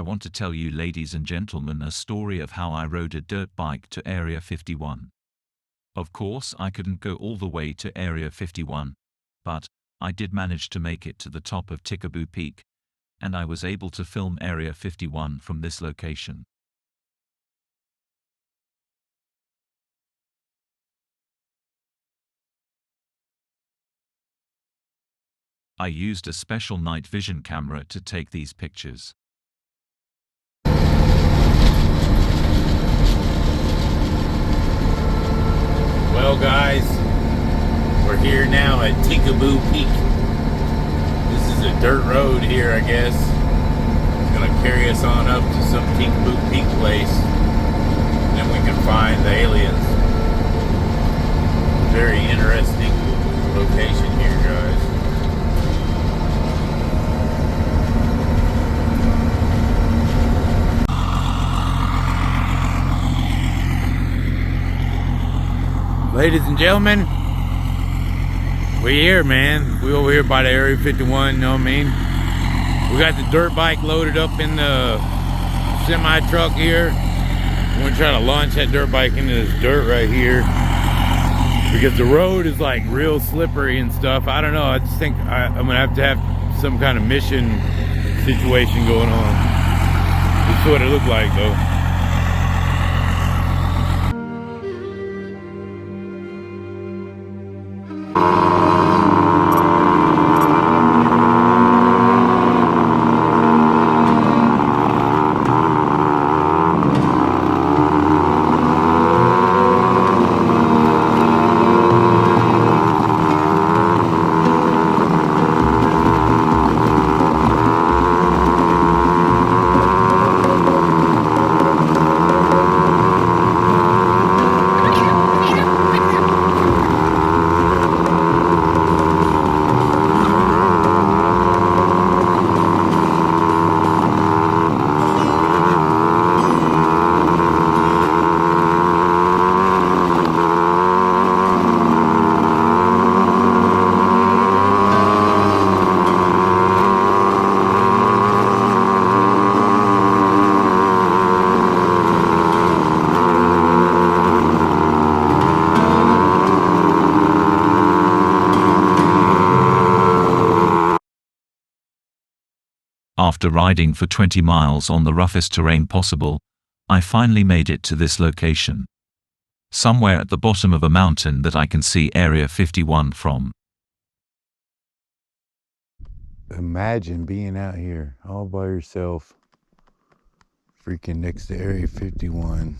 want to tell you, ladies and gentlemen, a story of how I rode a dirt bike to Area 51. Of course, I couldn't go all the way to Area 51, but I did manage to make it to the top of Tikaboo Peak, and I was able to film Area 51 from this location. I used a special night vision camera to take these pictures. Well guys, we're here now at Tikaboo Peak. This is a dirt road here, I guess. It's gonna carry us on up to some Tikaboo Peak place, and then we can find the aliens. Very interesting location here, guys. Ladies and gentlemen, we're here, man. We over here by the Area 51, you know what I mean? We got the dirt bike loaded up in the semi truck here. We're gonna try to launch that dirt bike into this dirt right here, because the road is like real slippery and stuff. I don't know, I just think I'm gonna have some kind of mission situation going on. This is what it looked like though. After riding for 20 miles on the roughest terrain possible, I finally made it to this location. Somewhere at the bottom of a mountain that I can see Area 51 from. Imagine being out here all by yourself, freaking next to Area 51.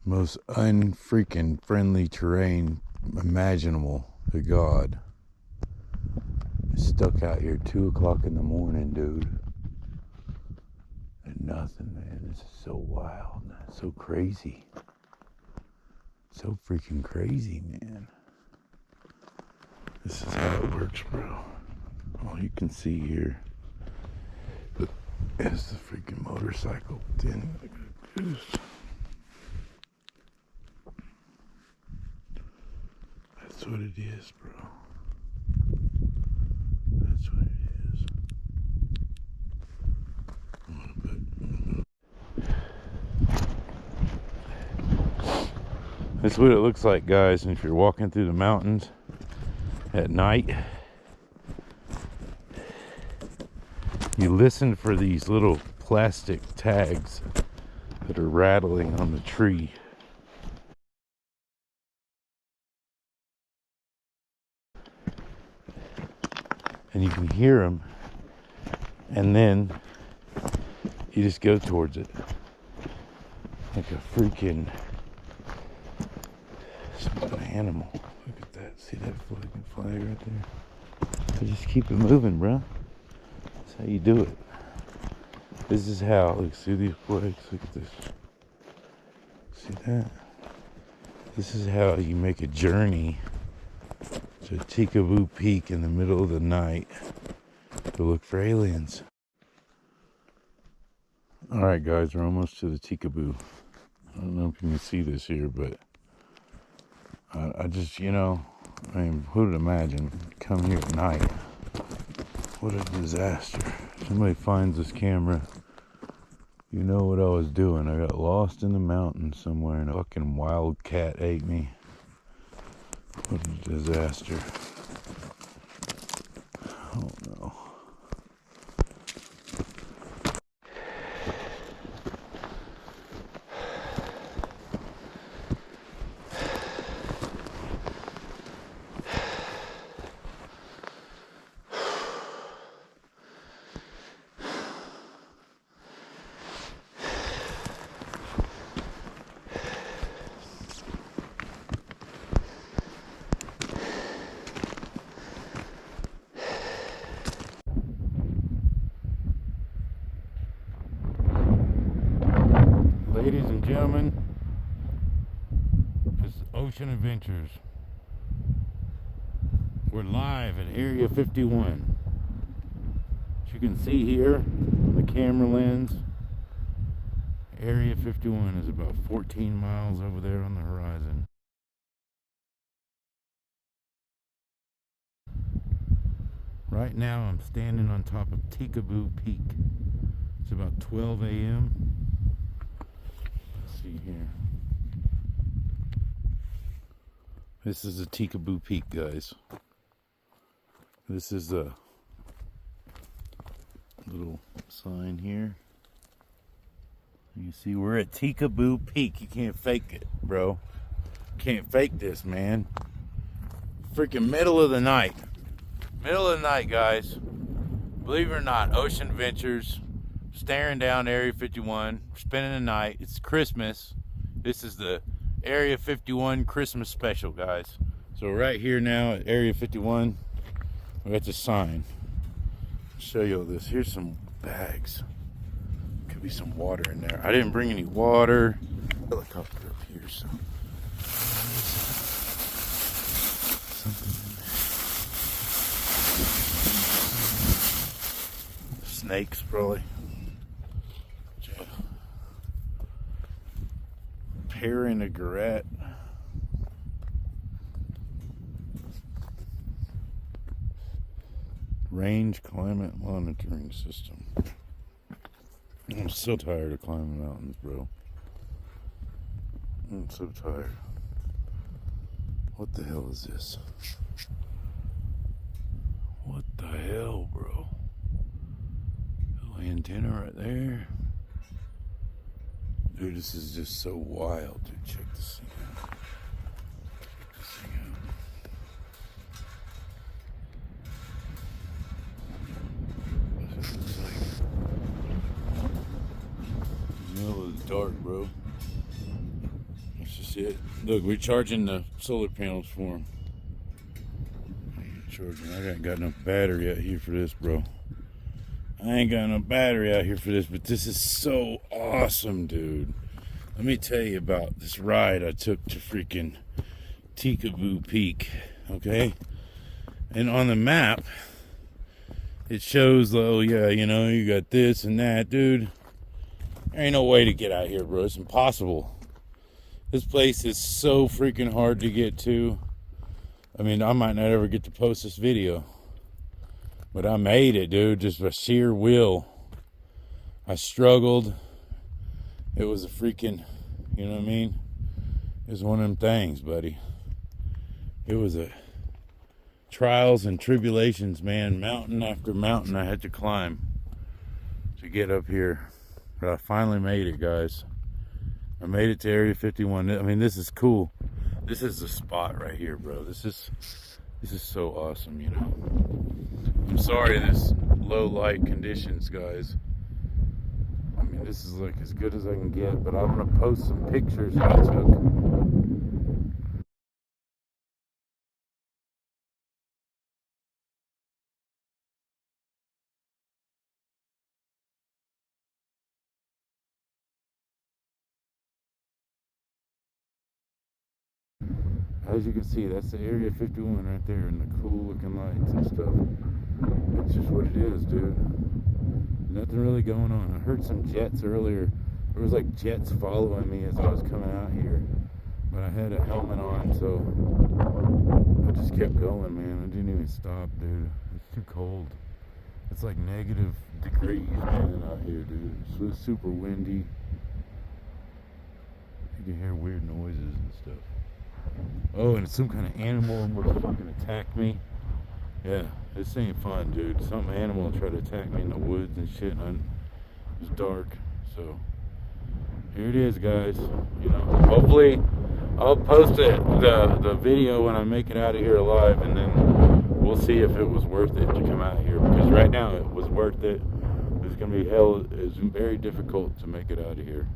Most unfreaking friendly terrain imaginable to God. Stuck out here 2 o'clock in the morning, dude. And nothing, man. This is so wild. So crazy. So freaking crazy, man. This is how it works, bro. All you can see here is the freaking motorcycle. Then that's what it is, bro. That's what it is. That's what it looks like, guys. And if you're walking through the mountains at night, you listen for these little plastic tags that are rattling on the tree. And you can hear them, and then you just go towards it like a freaking animal. Look at that. See that fucking flag right there? So just keep it moving, bro. That's how you do it. This is how. Look, see these flags? Look at this. See that? This is how you make a journey to Tikaboo Peak in the middle of the night to look for aliens. Alright guys, we're almost to the Tikaboo. I don't know if you can see this here, but I just, you know, I mean, who would imagine come here at night What a disaster. Somebody finds this camera. You know what I was doing. I got lost in the mountains somewhere and a fucking wildcat ate me. What a disaster. Oh no. Ladies and gentlemen, it's Ocean Adventures. We're live at Area 51. As you can see here on the camera lens, Area 51 is about 14 miles over there on the horizon. Right now I'm standing on top of Tikaboo Peak. It's about 12 a.m. Let's see here. This is a Tikaboo Peak, guys. This is a little sign here. You see, we're at Tikaboo Peak. You can't fake it, bro. Can't fake this, man. Freaking middle of the night. Middle of the night, guys. Believe it or not, Ocean Adventures, staring down Area 51, spending the night. It's Christmas. This is the Area 51 Christmas special, guys. So right here now at Area 51, we got the sign. I'll show you all this. Here's some bags. Could be some water in there. I didn't bring any water. Helicopter up here, so something in there. Snakes, probably. Yeah. Pear and a garret. Range climate monitoring system. I'm so tired of climbing mountains, bro. I'm so tired. What the hell is this? What the hell, bro? Little antenna right there. Dude, this is just so wild, dude. Check this thing out. Check this thing out. That's what it looks like. Middle of the dark, bro. That's just it. Look, we're charging the solar panels for them. Charging. I ain't got enough battery out here for this, bro. I ain't got enough battery out here for this, but this is so awesome, dude. Let me tell you about this ride I took to freaking Tikaboo Peak, okay? And on the map, it shows, oh yeah, you know, you got this and that, dude. There ain't no way to get out here, bro. It's impossible. This place is so freaking hard to get to. I mean, I might not ever get to post this video. But I made it, dude, just by sheer will. I struggled. It was a freaking, you know what I mean? It was one of them things, buddy. It was a trials and tribulations, man. Mountain after mountain I had to climb to get up here. But I finally made it, guys. I made it to Area 51. I mean, this is cool. This is the spot right here, bro. This is so awesome, you know. I'm sorry this low light conditions, guys. I mean, this is like as good as I can get, but I'm gonna post some pictures I took. As you can see, that's the Area 51 right there, and the cool looking lights and stuff. It's just what it is, dude. Nothing really going on. I heard some jets earlier. There was like jets following me as I was coming out here. But I had a helmet on, so I just kept going, man. I didn't even stop, dude. It's too cold. It's like negative degrees, man, out here, dude. It's super windy. You can hear weird noises and stuff. Oh, and some kind of animal almost fucking attacked me. Yeah, this ain't fun, dude. Some animal tried to attack me in the woods and shit, and it was dark. So here it is, guys. You know, hopefully I'll post the video when I make it out of here alive, and then we'll see if it was worth it to come out here. Because right now it was worth it. It's gonna be hell. It's very difficult to make it out of here.